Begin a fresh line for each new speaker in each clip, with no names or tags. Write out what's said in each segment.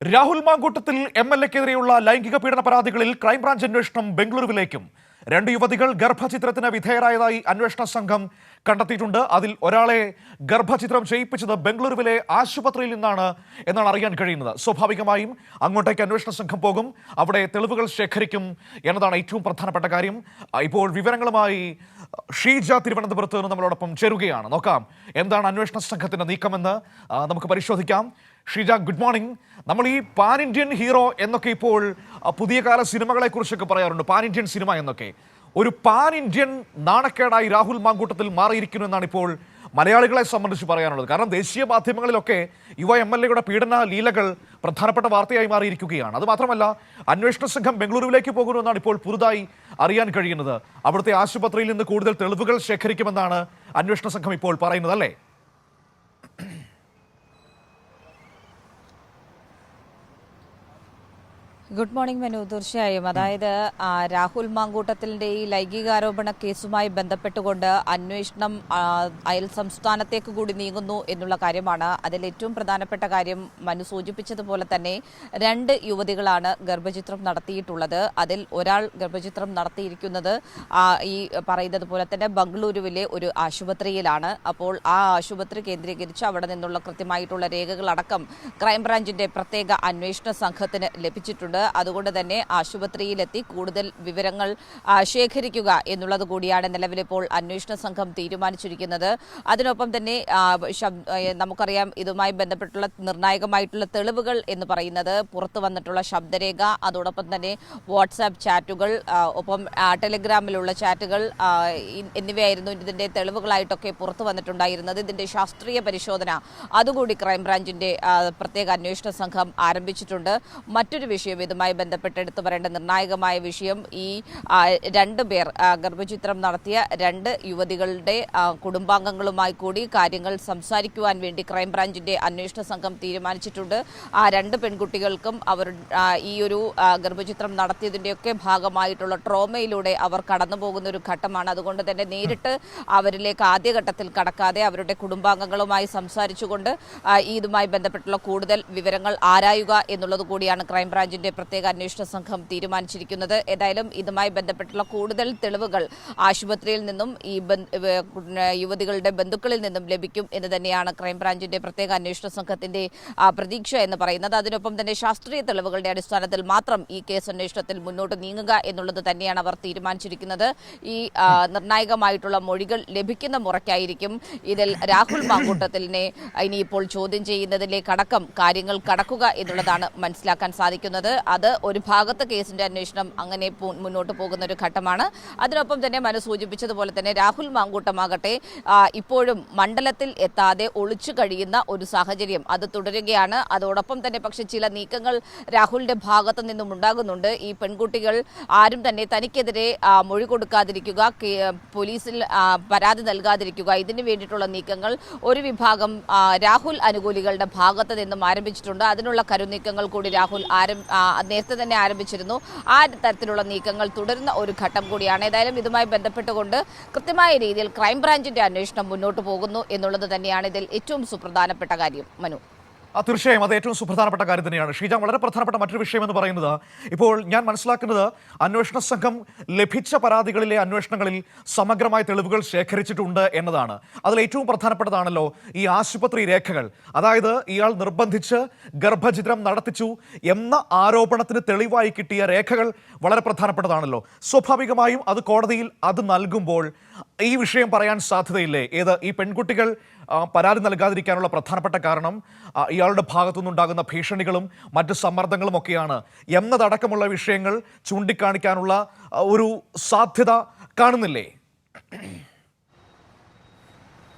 രാഹുൽ മാങ്കൂട്ടത്തിൽ എംഎൽഎക്കെതിരെയുള്ള ലൈംഗിക പീഡന പരാതികളിൽ ക്രൈംബ്രാഞ്ച് അന്വേഷണം ബംഗളൂരുവിലേക്കും. 2 യുവതികൾ ഗർഭചിത്രത്തിന് വിധേയരായതായി അന്വേഷണ സംഘം കണ്ടെത്തിയിട്ടുണ്ട്. അതിൽ ഒരാളെ ഗർഭചിത്രം ചെയ്യിപ്പിച്ചത് ബംഗളൂരുവിലെ ആശുപത്രിയിൽ നിന്നാണ് എന്നാണ് അറിയാൻ കഴിയുന്നത്. സ്വാഭാവികമായും അങ്ങോട്ടേക്ക് അന്വേഷണ സംഘം പോകും, അവിടെ തെളിവുകൾ ശേഖരിക്കും എന്നതാണ് ഏറ്റവും പ്രധാനപ്പെട്ട കാര്യം. ഇപ്പോൾ വിവരങ്ങളുമായി ഷീജ തിരുവനന്തപുരത്ത് നിന്ന് നമ്മളോടൊപ്പം ചേരുകയാണ്. നോക്കാം എന്താണ് അന്വേഷണ സംഘത്തിന്റെ നീക്കമെന്ന് നമുക്ക് പരിശോധിക്കാം. Sheeja, good morning. നമ്മൾ ഈ പാൻ ഇന്ത്യൻ ഹീറോ എന്നൊക്കെ ഇപ്പോൾ പുതിയ കാല സിനിമകളെ കുറിച്ചൊക്കെ പറയാറുണ്ട്. പാൻ ഇന്ത്യൻ സിനിമ എന്നൊക്കെ ഒരു പാൻ ഇന്ത്യൻ നാണക്കേടായി രാഹുൽ മാങ്കൂട്ടത്തിൽ മാറിയിരിക്കുന്നു എന്നാണ് ഇപ്പോൾ മലയാളികളെ സംബന്ധിച്ച് പറയാനുള്ളത്. കാരണം ദേശീയ മാധ്യമങ്ങളിലൊക്കെ യുവ എംഎൽഎയുടെ പീഡന ലീലകൾ പ്രധാനപ്പെട്ട വാർത്തയായി മാറിയിരിക്കുകയാണ്. അതുമാത്രമല്ല, അന്വേഷണ സംഘം ബംഗളൂരുവിലേക്ക് പോകുമെന്നാണ് ഇപ്പോൾ പുതുതായി അറിയാൻ കഴിയുന്നത്. അവിടുത്തെ ആശുപത്രിയിൽ നിന്ന് കൂടുതൽ തെളിവുകൾ ശേഖരിക്കുമെന്നാണ് അന്വേഷണ സംഘം ഇപ്പോൾ പറയുന്നത്, അല്ലേ?
Good morning Manu. തീർച്ചയായും, അതായത് രാഹുൽ മാങ്കൂട്ടത്തിൻ്റെ ഈ ലൈംഗികാരോപണ കേസുമായി ബന്ധപ്പെട്ടുകൊണ്ട് അന്വേഷണം അയൽ സംസ്ഥാനത്തേക്ക് കൂടി നീങ്ങുന്നു എന്നുള്ള കാര്യമാണ്. അതിൽ ഏറ്റവും പ്രധാനപ്പെട്ട കാര്യം മനു സൂചിപ്പിച്ചതുപോലെ തന്നെ 2 യുവതികളാണ് ഗർഭചിത്രം നടത്തിയിട്ടുള്ളത്. അതിൽ ഒരാൾ ഗർഭചിത്രം നടത്തിയിരിക്കുന്നത് ഈ പറയുന്നത് പോലെ തന്നെ ബംഗളൂരുവിലെ ഒരു ആശുപത്രിയിലാണ്. അപ്പോൾ ആ ആശുപത്രി കേന്ദ്രീകരിച്ച് അവിടെ നിന്നുള്ള കൃത്യമായിട്ടുള്ള രേഖകളടക്കം ക്രൈംബ്രാഞ്ചിന്റെ പ്രത്യേക അന്വേഷണ സംഘത്തിന് ലഭിച്ചിട്ടുണ്ട്. അതുകൊണ്ട് തന്നെ ആശുപത്രിയിലെത്തി കൂടുതൽ വിവരങ്ങൾ ശേഖരിക്കുക എന്നുള്ളത് കൂടിയാണ് നിലവിലിപ്പോൾ അന്വേഷണ സംഘം തീരുമാനിച്ചിരിക്കുന്നത്. അതിനൊപ്പം തന്നെ നമുക്കറിയാം, ഇതുമായി ബന്ധപ്പെട്ടുള്ള നിർണായകമായിട്ടുള്ള തെളിവുകൾ എന്ന് പറയുന്നത് പുറത്തു വന്നിട്ടുള്ള ശബ്ദരേഖ, അതോടൊപ്പം തന്നെ വാട്സാപ്പ് ചാറ്റുകൾ, ഒപ്പം ടെലിഗ്രാമിലുള്ള ചാറ്റുകൾ എന്നിവയായിരുന്നു ഇതിൻ്റെ തെളിവുകളായിട്ടൊക്കെ പുറത്തു വന്നിട്ടുണ്ടായിരുന്നത്. ഇതിൻ്റെ ശാസ്ത്രീയ പരിശോധന അതുകൂടി ക്രൈംബ്രാഞ്ചിൻ്റെ പ്രത്യേക അന്വേഷണ സംഘം ആരംഭിച്ചിട്ടുണ്ട്. മറ്റൊരു വിഷയം ഇതുമായി ബന്ധപ്പെട്ട് എടുത്തു പറയേണ്ട നിർണായകമായ വിഷയം, ഈ 2 പേർ ഗർഭചിത്രം നടത്തിയ 2 യുവതികളുടെ കുടുംബാംഗങ്ങളുമായി കൂടി കാര്യങ്ങൾ സംസാരിക്കുവാൻ വേണ്ടി ക്രൈംബ്രാഞ്ചിന്റെ അന്വേഷണ സംഘം തീരുമാനിച്ചിട്ടുണ്ട്. ആ 2 പെൺകുട്ടികൾക്കും അവർ ഈ ഒരു ഗർഭചിത്രം നടത്തിയതിൻ്റെയൊക്കെ ഭാഗമായിട്ടുള്ള ട്രോമയിലൂടെ അവർ കടന്നു പോകുന്ന ഒരു ഘട്ടമാണ്. അതുകൊണ്ട് തന്നെ നേരിട്ട് അവരിലേക്ക് ആദ്യഘട്ടത്തിൽ കടക്കാതെ അവരുടെ കുടുംബാംഗങ്ങളുമായി സംസാരിച്ചുകൊണ്ട് ഇതുമായി ബന്ധപ്പെട്ടുള്ള കൂടുതൽ വിവരങ്ങൾ ആരായുക എന്നുള്ളത് കൂടിയാണ് ക്രൈംബ്രാഞ്ചിന്റെ പ്രത്യേക അന്വേഷണ സംഘം തീരുമാനിച്ചിരിക്കുന്നത്. ഏതായാലും ഇതുമായി ബന്ധപ്പെട്ടുള്ള കൂടുതൽ തെളിവുകൾ ആശുപത്രിയിൽ നിന്നും ഈ യുവതികളുടെ ബന്ധുക്കളിൽ നിന്നും ലഭിക്കും എന്ന് തന്നെയാണ് ക്രൈംബ്രാഞ്ചിന്റെ പ്രത്യേക അന്വേഷണ സംഘത്തിന്റെ പ്രതീക്ഷ എന്ന് പറയുന്നത്. അതിനൊപ്പം തന്നെ ശാസ്ത്രീയ തെളിവുകളുടെ അടിസ്ഥാനത്തിൽ മാത്രം ഈ കേസ് അന്വേഷണത്തിൽ മുന്നോട്ട് നീങ്ങുക എന്നുള്ളത് തന്നെയാണ് അവർ തീരുമാനിച്ചിരിക്കുന്നത്. ഈ നിർണായകമായിട്ടുള്ള മൊഴികൾ ലഭിക്കുന്ന മുറയ്ക്കായിരിക്കും ഇതിൽ രാഹുൽ മാങ്കൂട്ടത്തിലിനെ ഇനിയിപ്പോൾ ചോദ്യം ചെയ്യുന്നതിലേക്കടക്കം കാര്യങ്ങൾ കടക്കുക എന്നുള്ളതാണ് മനസ്സിലാക്കാൻ സാധിക്കുന്നത്. അത് ഒരു ഭാഗത്ത് കേസിന്റെ അന്വേഷണം അങ്ങനെ മുന്നോട്ട് പോകുന്ന ഒരു ഘട്ടമാണ്. അതിനൊപ്പം തന്നെ മനു സൂചിപ്പിച്ചതുപോലെ തന്നെ രാഹുൽ മാങ്കൂട്ടമാകട്ടെ ഇപ്പോഴും മണ്ഡലത്തിൽ എത്താതെ ഒളിച്ചു കഴിയുന്ന ഒരു സാഹചര്യം അത് തുടരുകയാണ്. അതോടൊപ്പം തന്നെ പക്ഷെ ചില നീക്കങ്ങൾ രാഹുലിന്റെ ഭാഗത്തു നിന്നും ഉണ്ടാകുന്നുണ്ട്. ഈ പെൺകുട്ടികൾ ആരും തന്നെ തനിക്കെതിരെ മൊഴി കൊടുക്കാതിരിക്കുക, പോലീസിൽ പരാതി നൽകാതിരിക്കുക, ഇതിനു വേണ്ടിയിട്ടുള്ള നീക്കങ്ങൾ ഒരു വിഭാഗം രാഹുൽ അനുകൂലികളുടെ ഭാഗത്ത് നിന്നും ആരംഭിച്ചിട്ടുണ്ട്. അതിനുള്ള കരുനീക്കങ്ങൾ കൂടി രാഹുൽ നേരത്തെ തന്നെ ആരംഭിച്ചിരുന്നു. ആ തരത്തിലുള്ള നീക്കങ്ങൾ തുടരുന്ന ഒരു ഘട്ടം കൂടിയാണ്. ഏതായാലും ഇതുമായി ബന്ധപ്പെട്ടുകൊണ്ട് കൃത്യമായ രീതിയിൽ ക്രൈംബ്രാഞ്ചിന്റെ അന്വേഷണം മുന്നോട്ട് പോകുന്നു എന്നുള്ളത് തന്നെയാണ് ഇതിൽ ഏറ്റവും സുപ്രധാനപ്പെട്ട കാര്യം. മനു,
തീർച്ചയായും അത് ഏറ്റവും സുപ്രധാനപ്പെട്ട കാര്യം തന്നെയാണ്. ഷീജ, വളരെ പ്രധാനപ്പെട്ട മറ്റൊരു വിഷയം എന്ന് പറയുന്നത്, ഇപ്പോൾ ഞാൻ മനസ്സിലാക്കുന്നത് അന്വേഷണ സംഘം ലഭിച്ച പരാതികളിലെ അന്വേഷണങ്ങളിൽ സമഗ്രമായ തെളിവുകൾ ശേഖരിച്ചിട്ടുണ്ട് എന്നതാണ്. അതിൽ ഏറ്റവും പ്രധാനപ്പെട്ടതാണല്ലോ ഈ ആശുപത്രി രേഖകൾ. അതായത് ഇയാൾ നിർബന്ധിച്ച് ഗർഭചിത്രം നടത്തിച്ചു എന്ന ആരോപണത്തിന് തെളിവായി കിട്ടിയ രേഖകൾ വളരെ പ്രധാനപ്പെട്ടതാണല്ലോ. സ്വാഭാവികമായും അത് കോടതിയിൽ അത് നൽകുമ്പോൾ ഈ വിഷയം പറയാൻ സാധ്യതയില്ലേ? ഈ പെൺകുട്ടികൾ പരാതി നൽകാതിരിക്കാനുള്ള പ്രധാനപ്പെട്ട കാരണം ഇയാളുടെ ഭാഗത്തുനിന്നുണ്ടാകുന്ന ഭീഷണികളും മറ്റ് സമ്മർദ്ദങ്ങളും ഒക്കെയാണ് എന്നതടക്കമുള്ള വിഷയങ്ങൾ ചൂണ്ടിക്കാണിക്കാനുള്ള ഒരു സാധ്യത കാണുന്നില്ലേ?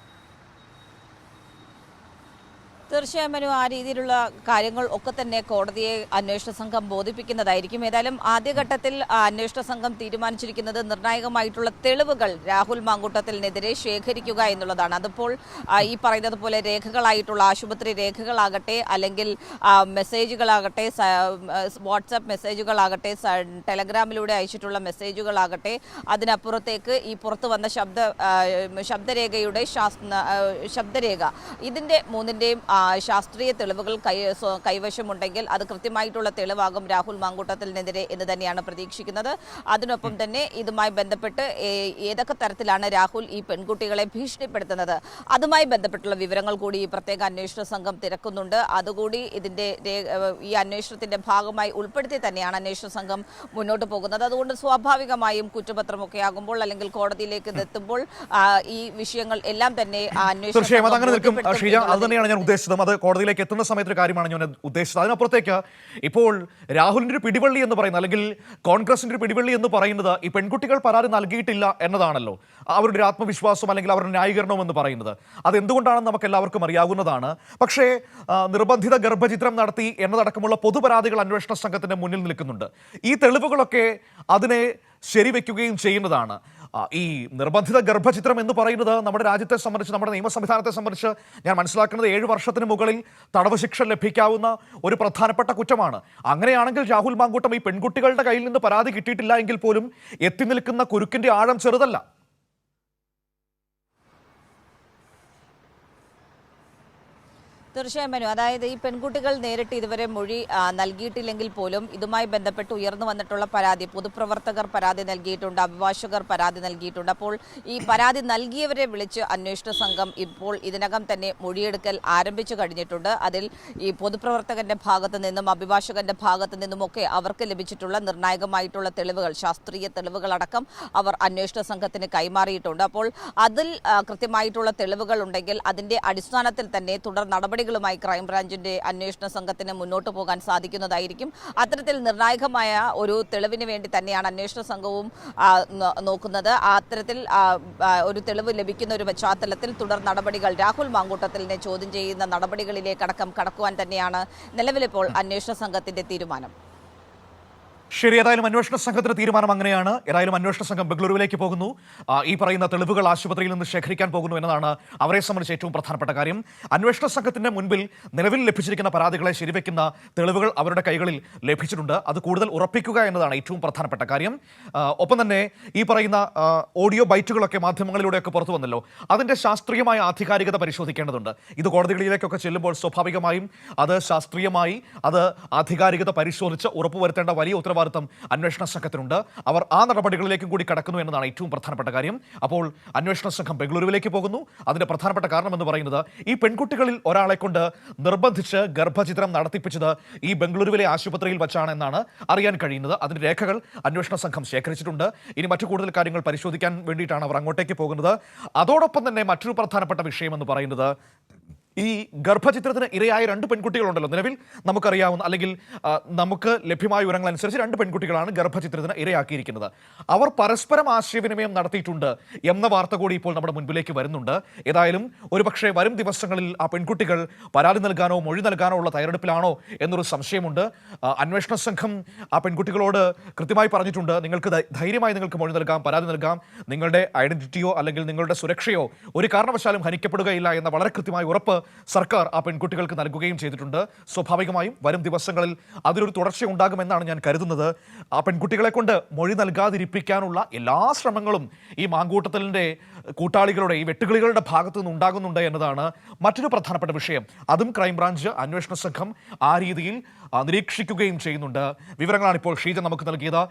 തീർച്ചയായും മനു, ആ രീതിയിലുള്ള കാര്യങ്ങൾ ഒക്കെ തന്നെ കോടതിയെ അന്വേഷണ സംഘം ബോധിപ്പിക്കുന്നതായിരിക്കും. ഏതായാലും ആദ്യഘട്ടത്തിൽ അന്വേഷണ സംഘം തീരുമാനിച്ചിരിക്കുന്നത് നിർണായകമായിട്ടുള്ള തെളിവുകൾ രാഹുൽ മാങ്കൂട്ടത്തിനെതിരെ ശേഖരിക്കുക എന്നുള്ളതാണ്. അതിപ്പോൾ ഈ പറയുന്നത് പോലെ രേഖകളായിട്ടുള്ള ആശുപത്രി രേഖകളാകട്ടെ, അല്ലെങ്കിൽ മെസ്സേജുകളാകട്ടെ, വാട്സാപ്പ് മെസ്സേജുകളാകട്ടെ, ടെലഗ്രാമിലൂടെ അയച്ചിട്ടുള്ള മെസ്സേജുകളാകട്ടെ, അതിനപ്പുറത്തേക്ക് ഈ പുറത്തു വന്ന ശബ്ദരേഖ ഇതിൻ്റെ മൂന്നിൻ്റെയും ശാസ്ത്രീയ തെളിവുകൾ കൈവശമുണ്ടെങ്കിൽ അത് കൃത്യമായിട്ടുള്ള തെളിവാകും രാഹുൽ മാങ്കൂട്ടത്തിനെതിരെ എന്ന് തന്നെയാണ് പ്രതീക്ഷിക്കുന്നത്. അതിനൊപ്പം തന്നെ ഇതുമായി ബന്ധപ്പെട്ട് ഏതൊക്കെ തരത്തിലാണ് രാഹുൽ ഈ പെൺകുട്ടികളെ ഭീഷണിപ്പെടുത്തുന്നത്, അതുമായി ബന്ധപ്പെട്ടുള്ള വിവരങ്ങൾ കൂടി ഈ പ്രത്യേക അന്വേഷണ സംഘം തിരക്കുന്നുണ്ട്. അതുകൂടി ഈ അന്വേഷണത്തിന്റെ ഭാഗമായി ഉൾപ്പെടുത്തി തന്നെയാണ് അന്വേഷണ സംഘം മുന്നോട്ട് പോകുന്നത്. അതുകൊണ്ട് സ്വാഭാവികമായും കുറ്റപത്രമൊക്കെ ആകുമ്പോൾ അല്ലെങ്കിൽ കോടതിയിലേക്ക് എത്തുമ്പോൾ ഈ വിഷയങ്ങൾ എല്ലാം തന്നെ
തീർച്ചയായും അതങ്ങനെ നിൽക്കും ഷീജ. അത് തന്നെയാണ് ഞാൻ ഉദ്ദേശിച്ചത്. അത് കോടതിയിലേക്ക് എത്തുന്ന സമയത്ത് കാര്യമാണ് ഞാൻ ഉദ്ദേശിച്ചത്. അതിനപ്പുറത്തേക്ക് ഇപ്പോൾ രാഹുലിന്റെ ഒരു പിടിവള്ളി എന്ന് പറയുന്നത്, അല്ലെങ്കിൽ കോൺഗ്രസിന്റെ ഒരു പിടിവള്ളി എന്ന് പറയുന്നത് ഈ പെൺകുട്ടികൾ പരാതി നൽകിയിട്ടില്ല എന്നതാണല്ലോ. അവരുടെ ഒരു ആത്മവിശ്വാസം അല്ലെങ്കിൽ അവരുടെ ന്യായീകരണവും എന്ന് പറയുന്നത് അതെന്തുകൊണ്ടാണെന്ന് നമുക്ക് എല്ലാവർക്കും അറിയാവുന്നതാണ്. പക്ഷേ നിർബന്ധിത ഗർഭചിത്രം നടത്തി എന്നതടക്കമുള്ള പൊതുപരാതികൾ അന്വേഷണ സംഘത്തിന്റെ മുന്നിൽ നിൽക്കുന്നുണ്ട്. ഈ തെളിവുകളൊക്കെ അതിനെ ശരിവെക്കുകയും ചെയ്യുന്നതാണ്. ഈ നിർബന്ധിത ഗർഭചിത്രം എന്ന് പറയുന്നത് നമ്മുടെ രാജ്യത്തെ സംബന്ധിച്ച്, നമ്മുടെ നിയമ സംവിധാനത്തെ സംബന്ധിച്ച് ഞാൻ മനസ്സിലാക്കുന്നത് 7 വർഷത്തിന് മുകളിൽ തടവ് ശിക്ഷ ലഭിക്കാവുന്ന ഒരു പ്രധാനപ്പെട്ട കുറ്റമാണ്. അങ്ങനെയാണെങ്കിൽ രാഹുൽ മാങ്കൂട്ടം ഈ പെൺകുട്ടികളുടെ കയ്യിൽ നിന്ന് പരാതി കിട്ടിയിട്ടില്ല എങ്കിൽ പോലും എത്തി നിൽക്കുന്ന കുരുക്കിന്റെ ആഴം ചെറുതല്ല.
തീർച്ചയായും മനു, അതായത് ഈ പെൺകുട്ടികൾ നേരിട്ട് ഇതുവരെ മൊഴി നൽകിയിട്ടില്ലെങ്കിൽ പോലും ഇതുമായി ബന്ധപ്പെട്ട് ഉയർന്നു വന്നിട്ടുള്ള പരാതി, പൊതുപ്രവർത്തകർ പരാതി നൽകിയിട്ടുണ്ട്, അഭിഭാഷകർ പരാതി നൽകിയിട്ടുണ്ട്. അപ്പോൾ ഈ പരാതി നൽകിയവരെ വിളിച്ച് അന്വേഷണ സംഘം ഇപ്പോൾ ഇതിനകം തന്നെ മൊഴിയെടുക്കൽ ആരംഭിച്ചു കഴിഞ്ഞിട്ടുണ്ട്. അതിൽ ഈ പൊതുപ്രവർത്തകന്റെ ഭാഗത്തു നിന്നും അഭിഭാഷകന്റെ ഭാഗത്തു നിന്നുമൊക്കെ അവർക്ക് ലഭിച്ചിട്ടുള്ള നിർണായകമായിട്ടുള്ള തെളിവുകൾ, ശാസ്ത്രീയ തെളിവുകളടക്കം അവർ അന്വേഷണ സംഘത്തിന് കൈമാറിയിട്ടുണ്ട്. അപ്പോൾ അതിൽ കൃത്യമായിട്ടുള്ള തെളിവുകൾ ഉണ്ടെങ്കിൽ അതിന്റെ അടിസ്ഥാനത്തിൽ തന്നെ തുടർ നടപടികളുമായി ക്രൈംബ്രാഞ്ചിന്റെ അന്വേഷണ സംഘത്തിന് മുന്നോട്ട് പോകാൻ സാധിക്കുന്നതായിരിക്കും. അത്തരത്തിൽ നിർണായകമായ ഒരു തെളിവിന് വേണ്ടി തന്നെയാണ് അന്വേഷണ സംഘവും നോക്കുന്നത്. അത്തരത്തിൽ ഒരു തെളിവ് ലഭിക്കുന്ന ഒരു പശ്ചാത്തലത്തിൽ തുടർ നടപടികൾ രാഹുൽ മാങ്കൂട്ടത്തിലിനെ ചോദ്യം ചെയ്യുന്ന നടപടികളിലേക്കടക്കം കടക്കുവാൻ തന്നെയാണ് നിലവിലിപ്പോൾ അന്വേഷണ സംഘത്തിന്റെ തീരുമാനം.
ശരി, ഏതായാലും അന്വേഷണ സംഘത്തിന്റെ തീരുമാനം അങ്ങനെയാണ്. ഏതായാലും അന്വേഷണ സംഘം ബംഗളൂരുവിലേക്ക് പോകുന്നു. ഈ പറയുന്ന തെളിവുകൾ ആശുപത്രിയിൽ നിന്ന് ശേഖരിക്കാൻ പോകുന്നു എന്നതാണ് അവരെ സംബന്ധിച്ച് ഏറ്റവും പ്രധാനപ്പെട്ട കാര്യം. അന്വേഷണ സംഘത്തിന്റെ മുൻപിൽ നിലവിൽ ലഭിച്ചിരിക്കുന്ന പരാതികളെ ശരിവെക്കുന്ന തെളിവുകൾ അവരുടെ കൈകളിൽ ലഭിച്ചിട്ടുണ്ട്. അത് കൂടുതൽ ഉറപ്പിക്കുക എന്നതാണ് ഏറ്റവും പ്രധാനപ്പെട്ട കാര്യം. ഒപ്പം തന്നെ ഈ പറയുന്ന ഓഡിയോ ബൈറ്റുകളൊക്കെ മാധ്യമങ്ങളിലൂടെയൊക്കെ പുറത്തു വന്നല്ലോ, അതിന്റെ ശാസ്ത്രീയമായ ആധികാരികത പരിശോധിക്കേണ്ടതുണ്ട്. ഇത് കോടതികളിലേക്കൊക്കെ ചെല്ലുമ്പോൾ സ്വാഭാവികമായും അത് ശാസ്ത്രീയമായി അത് ആധികാരികത പരിശോധിച്ച് ഉറപ്പുവരുത്തേണ്ട വലിയ ഉത്തരവാദിത്വം അന്വേഷണ സംഘത്തിനുണ്ട്. അവർ ആ നടപടികളിലേക്കും കൂടി കടക്കുന്നു എന്നതാണ് ഏറ്റവും പ്രധാനപ്പെട്ട കാര്യം. അപ്പോൾ അന്വേഷണ സംഘം ബംഗളൂരുവിലേക്ക് പോകുന്നു. അതിന്റെ പ്രധാനപ്പെട്ട കാരണം എന്ന് പറയുന്നത് ഈ പെൺകുട്ടികളിൽ ഒരാളെ കൊണ്ട് നിർബന്ധിച്ച് ഗർഭചിത്രം നടത്തിപ്പിച്ചത് ഈ ബംഗളൂരുവിലെ ആശുപത്രിയിൽ വച്ചാണ് എന്നാണ് അറിയാൻ കഴിയുന്നത്. അതിന്റെ രേഖകൾ അന്വേഷണ സംഘം ശേഖരിച്ചിട്ടുണ്ട്. ഇനി മറ്റു കൂടുതൽ കാര്യങ്ങൾ പരിശോധിക്കാൻ വേണ്ടിയിട്ടാണ് അവർ അങ്ങോട്ടേക്ക് പോകുന്നത്. അതോടൊപ്പം തന്നെ മറ്റൊരു പ്രധാനപ്പെട്ട വിഷയം എന്ന് പറയുന്നത് ഈ ഗർഭചിത്രത്തിന് ഇരയായ 2 പെൺകുട്ടികളുണ്ടല്ലോ. നിലവിൽ നമുക്കറിയാവുന്ന അല്ലെങ്കിൽ നമുക്ക് ലഭ്യമായ വിവരങ്ങൾ അനുസരിച്ച് 2 പെൺകുട്ടികളാണ് ഗർഭചിത്രത്തിന് ഇരയാക്കിയിരിക്കുന്നത്. അവർ പരസ്പരം ആശയവിനിമയം നടത്തിയിട്ടുണ്ട് എന്ന വാർത്ത കൂടി ഇപ്പോൾ നമ്മുടെ മുൻപിലേക്ക് വരുന്നുണ്ട്. ഏതായാലും ഒരുപക്ഷെ വരും ദിവസങ്ങളിൽ ആ പെൺകുട്ടികൾ പരാതി നൽകാനോ മൊഴി നൽകാനോ ഉള്ള തയ്യാറെടുപ്പിലാണോ എന്നൊരു സംശയമുണ്ട്. അന്വേഷണ സംഘം ആ പെൺകുട്ടികളോട് കൃത്യമായി പറഞ്ഞിട്ടുണ്ട്, നിങ്ങൾക്ക് ധൈര്യമായി നിങ്ങൾക്ക് മൊഴി നൽകാം, പരാതി നൽകാം, നിങ്ങളുടെ ഐഡന്റിറ്റിയോ അല്ലെങ്കിൽ നിങ്ങളുടെ സുരക്ഷയോ ഒരു കാരണവശാലും ഹനിക്കപ്പെടുകയില്ല എന്ന വളരെ കൃത്യമായ ഉറപ്പ് സർക്കാർ ആ പെൺകുട്ടികൾക്ക് നൽകുകയും ചെയ്തിട്ടുണ്ട്. സ്വാഭാവികമായും വരും ദിവസങ്ങളിൽ അതിലൊരു തുടർച്ചയുണ്ടാകുമെന്നാണ് ഞാൻ കരുതുന്നത്. ആ പെൺകുട്ടികളെ കൊണ്ട് മൊഴി നൽകാതിരിപ്പിക്കാനുള്ള എല്ലാ ശ്രമങ്ങളും ഈ മാങ്കൂട്ടത്തലിൻ്റെ കൂട്ടാളികളുടെ ഈ വെട്ടുകിളികളുടെ ഭാഗത്തു നിന്ന് ഉണ്ടാകുന്നുണ്ട് എന്നതാണ് മറ്റൊരു പ്രധാനപ്പെട്ട വിഷയം. അതും ക്രൈംബ്രാഞ്ച് അന്വേഷണ സംഘം ആ രീതിയിൽ നിരീക്ഷിക്കുകയും ചെയ്യുന്നുണ്ട്. വിവരങ്ങളാണ് ഇപ്പോൾ ഷീജ നമുക്ക് നൽകിയത്.